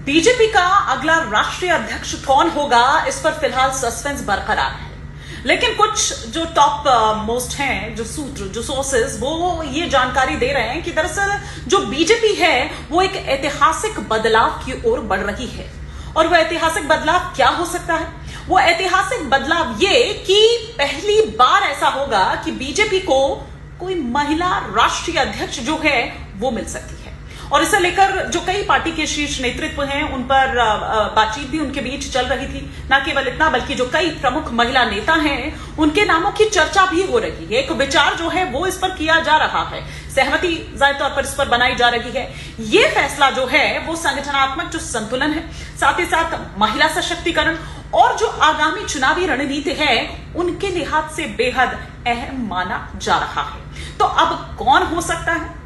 BJP का अगला राष्ट्रीय अध्यक्ष कौन होगा, इस पर फिलहाल सस्पेंस बरकरार है। लेकिन कुछ जो टॉप मोस्ट हैं, जो सूत्र, जो सोर्सेज, वो ये जानकारी दे रहे हैं कि दरअसल जो बीजेपी है वो एक ऐतिहासिक बदलाव की ओर बढ़ रही है। और वो ऐतिहासिक बदलाव क्या हो सकता है? वो ऐतिहासिक बदलाव ये कि पहली बार ऐसा होगा कि बीजेपी को कोई महिला राष्ट्रीय अध्यक्ष जो है वो मिल सकती है। और इसे लेकर जो कई पार्टी के शीर्ष नेतृत्व हैं उन पर बातचीत भी उनके बीच चल रही थी। न केवल इतना बल्कि जो कई प्रमुख महिला नेता हैं उनके नामों की चर्चा भी हो रही है। एक विचार जो है वो इस पर किया जा रहा है, सहमति जाहिर तौर पर इस पर बनाई जा रही है। ये फैसला जो है वो संगठनात्मक जो संतुलन है, साथ ही साथ महिला सशक्तिकरण और जो आगामी चुनावी रणनीति है उनके लिहाज से बेहद अहम माना जा रहा है। तो अब कौन हो सकता है?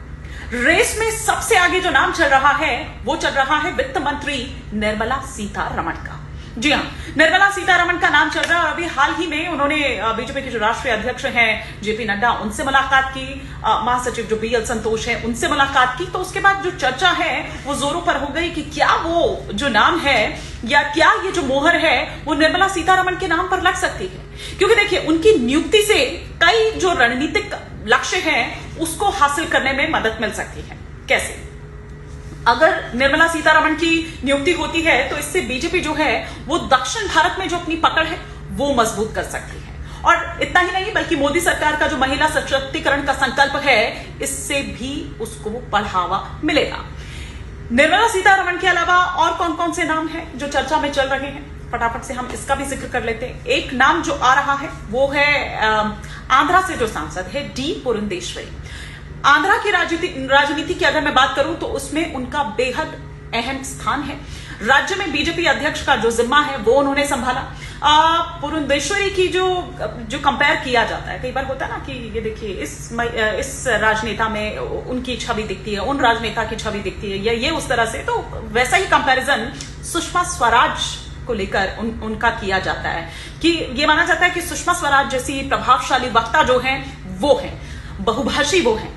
रेस में सबसे आगे जो नाम चल रहा है वो चल रहा है वित्त मंत्री निर्मला सीतारमण का। जी हां, निर्मला सीतारमण का नाम चल रहा है। और अभी हाल ही में उन्होंने बीजेपी के जो राष्ट्रीय अध्यक्ष हैं जेपी नड्डा, उनसे मुलाकात की, महासचिव जो बीएल संतोष हैं उनसे मुलाकात की। तो उसके बाद जो चर्चा है वो जोरों पर हो गई कि क्या वो जो नाम है या क्या ये जो मोहर है वो निर्मला सीतारमण के नाम पर लग सकती है। क्योंकि देखिए, उनकी नियुक्ति से कई जो रणनीतिक लक्ष्य हैं उसको हासिल करने में मदद मिल सकती है। कैसे? अगर निर्मला सीतारमण की नियुक्ति होती है तो इससे बीजेपी जो है वो दक्षिण भारत में जो अपनी पकड़ है वो मजबूत कर सकती है। और इतना ही नहीं बल्कि मोदी सरकार का जो महिला सशक्तिकरण का संकल्प है इससे भी उसको बढ़ावा मिलेगा। निर्मला सीतारमण के अलावा और कौन कौन से नाम हैं जो चर्चा में चल रहे हैं, फटाफट से हम इसका भी जिक्र कर लेते हैं। एक नाम जो आ रहा है वो है आंध्रा से जो सांसद है डी पुरंदेश्वरी। आंध्रा की राजनीति की अगर मैं बात करूं तो उसमें उनका बेहद अहम स्थान है। राज्य में बीजेपी अध्यक्ष का जो जिम्मा है वो उन्होंने संभाला। पुरंदेश्वरी की जो कंपेयर किया जाता है, कई बार होता है ना कि ये देखिए इस राजनेता में उनकी छवि दिखती है, उन राजनेता की छवि दिखती है, या ये उस तरह से, तो वैसा ही कंपैरिजन सुषमा स्वराज को लेकर उनका किया जाता है कि ये माना जाता है कि सुषमा स्वराज जैसी प्रभावशाली वक्ता जो हैं वो हैं, बहुभाषी वो हैं।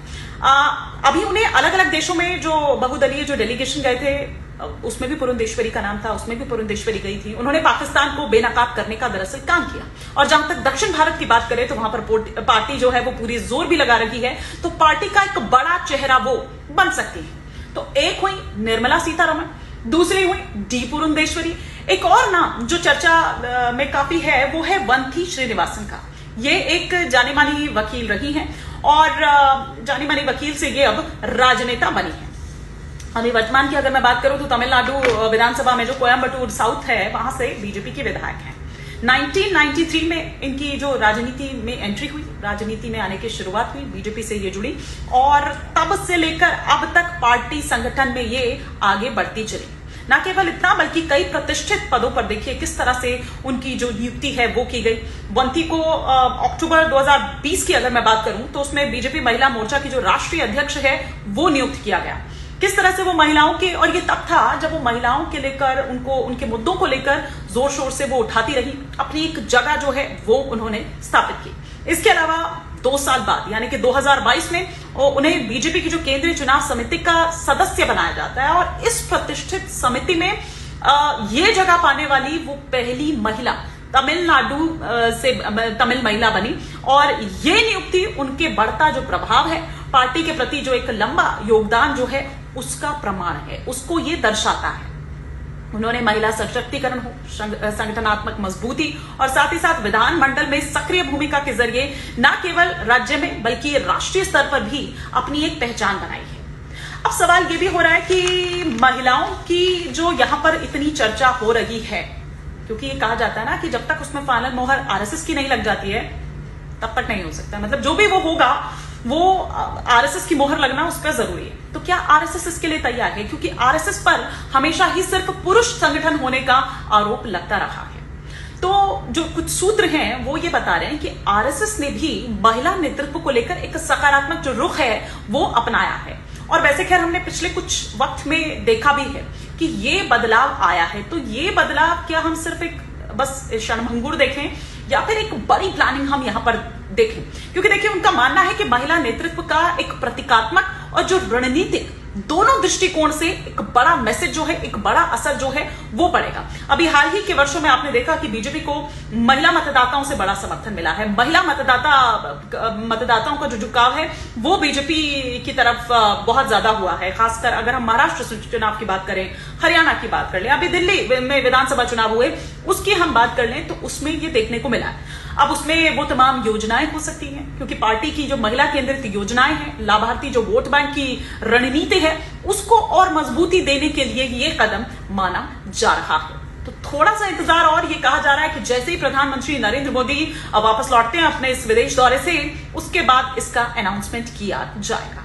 अभी उन्हें अलग अलग देशों में जो बहुदलीय जो डेलीगेशन गए थे उसमें भी पुरंदेश्वरी का नाम था, उसमें भी पुरंदेश्वरी गई थी। उन्होंने पाकिस्तान को बेनकाब करने का दरअसल काम किया। और जहां तक दक्षिण भारत की बात करें तो वहां पर पार्टी जो है वो पूरी जोर भी लगा रही है, तो पार्टी का एक बड़ा चेहरा वो बन सकती है। तो एक हुई निर्मला सीतारमण, दूसरी हुई डी पुरंदेश्वरी। एक और नाम जो चर्चा में काफी है वो है वंथी श्रीनिवासन का। ये एक जानी मानी वकील रही हैं और जानी मानी वकील से ये अब राजनेता बनी है। अभी वर्तमान की अगर मैं बात करूं तो तमिलनाडु विधानसभा में जो कोयम्बटूर साउथ है वहां से बीजेपी के विधायक हैं। 1993 में इनकी जो राजनीति में एंट्री हुई, राजनीति में आने की शुरुआत हुई, बीजेपी से ये जुड़ी और तब से लेकर अब तक पार्टी संगठन में ये आगे बढ़ती चली। न केवल इतना बल्कि कई प्रतिष्ठित पदों पर देखिए किस तरह से उनकी जो नियुक्ति है वो की गई। वंथी को अक्टूबर 2020 की अगर मैं बात करूं तो उसमें बीजेपी महिला मोर्चा की जो राष्ट्रीय अध्यक्ष है वो नियुक्त किया गया। किस तरह से वो महिलाओं के, और ये तब था जब वो महिलाओं के लेकर, उनको उनके मुद्दों को लेकर जोर शोर से वो उठाती रही, अपनी एक जगह जो है वो उन्होंने स्थापित की। इसके अलावा 2 साल बाद यानी कि 2022 में उन्हें बीजेपी की जो केंद्रीय चुनाव समिति का सदस्य बनाया जाता है और इस प्रतिष्ठित समिति में ये जगह पाने वाली वो पहली महिला तमिलनाडु से तमिल महिला बनी। और ये नियुक्ति उनके बढ़ता जो प्रभाव है, पार्टी के प्रति जो एक लंबा योगदान जो है उसका प्रमाण है, उसको ये दर्शाता है। उन्होंने महिला सशक्तिकरण हो, संगठनात्मक मजबूती और साथ ही साथ विधानमंडल में सक्रिय भूमिका के जरिए न केवल राज्य में बल्कि राष्ट्रीय स्तर पर भी अपनी एक पहचान बनाई है। अब सवाल ये भी हो रहा है कि महिलाओं की जो यहां पर इतनी चर्चा हो रही है, क्योंकि ये कहा जाता है ना कि जब तक उसमें फाइनल मोहर आरएसएस की नहीं लग जाती है तब तक नहीं हो सकता। मतलब जो भी वो होगा वो आरएसएस की मोहर लगना उस पर जरूरी है। तो क्या आरएसएस इसके लिए तैयार है? क्योंकि आरएसएस पर हमेशा ही सिर्फ पुरुष संगठन होने का आरोप लगता रहा है। तो जो कुछ सूत्र हैं वो ये बता रहे हैं कि आरएसएस ने भी महिला नेतृत्व को लेकर एक सकारात्मक जो रुख है वो अपनाया है। और वैसे खैर हमने पिछले कुछ वक्त में देखा भी है कि ये बदलाव आया है। तो ये बदलाव क्या हम सिर्फ एक बस क्षणभंगुर देखें या फिर एक बड़ी प्लानिंग हम यहां पर देखें? क्योंकि देखिए उनका मानना है कि महिला नेतृत्व का एक प्रतीकात्मक और जो रणनीतिक दोनों दृष्टिकोण से एक बड़ा मैसेज जो है, एक बड़ा असर जो है वो पड़ेगा। अभी हाल ही के वर्षों में आपने देखा कि बीजेपी को महिला मतदाताओं से बड़ा समर्थन मिला है। महिला मतदाताओं का जो झुकाव है वो बीजेपी की तरफ बहुत ज्यादा हुआ है। खासकर अगर हम महाराष्ट्र चुनाव की बात करें, हरियाणा की बात कर लें, अभी दिल्ली में विधानसभा चुनाव हुए उसकी हम बात कर लें, तो उसमें ये देखने को मिला है। अब उसमें वो तमाम योजनाएं हो सकती हैं, क्योंकि पार्टी की जो महिला केंद्रित योजनाएं हैं, लाभार्थी जो वोट बैंक की रणनीति है, उसको और मजबूती देने के लिए ये कदम माना जा रहा है। तो थोड़ा सा इंतजार, और ये कहा जा रहा है कि जैसे ही प्रधानमंत्री नरेंद्र मोदी अब वापस लौटते हैं अपने इस विदेश दौरे से, उसके बाद इसका अनाउंसमेंट किया जाएगा।